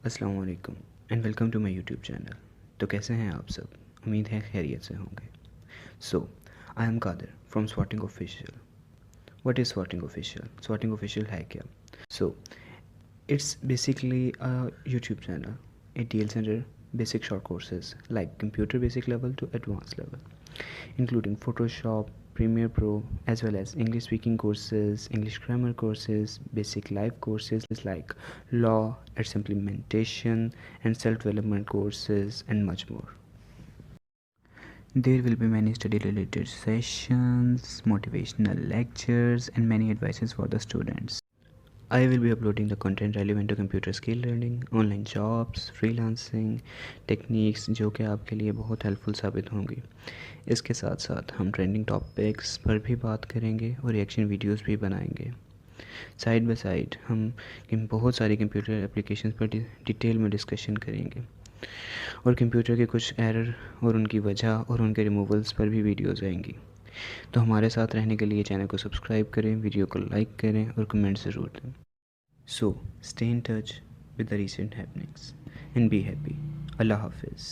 अस्सलाम वालेकुम and welcome to my YouTube channel. तो कैसे हैं आप सब? उम्मीद है खैरियत से होंगे। So I am Qadir from swotting official. What is swotting official? Swotting official है क्या? So it's basically a YouTube channel. It deals under basic short courses like computer basic level to advanced level, including Photoshop, Premiere Pro, as well as English speaking courses, English grammar courses, basic life courses like law, its implementation, and self development courses, and much more. There will be many study related sessions, motivational lectures, and many advices for the students. I will be uploading the content relevant to computer skill learning, online jobs, freelancing, techniques जो कि आपके लिए बहुत helpful साबित होंगी। इसके साथ साथ हम ट्रेंडिंग टॉपिक्स पर भी बात करेंगे और रिएक्शन वीडियोस भी बनाएंगे। साइड बाय साइड हम बहुत सारी कंप्यूटर एप्लीकेशंस पर डिटेल में डिस्कशन करेंगे और कंप्यूटर के कुछ एरर और उनकी वजह और उनके रिमूवल्स पर भी वीडियोज़ आएंगी। तो हमारे साथ रहने के लिए चैनल को सब्सक्राइब करें, वीडियो को लाइक करें और कमेंट ज़रूर दें। So stay in touch with the recent happenings and be happy. Allah Hafiz.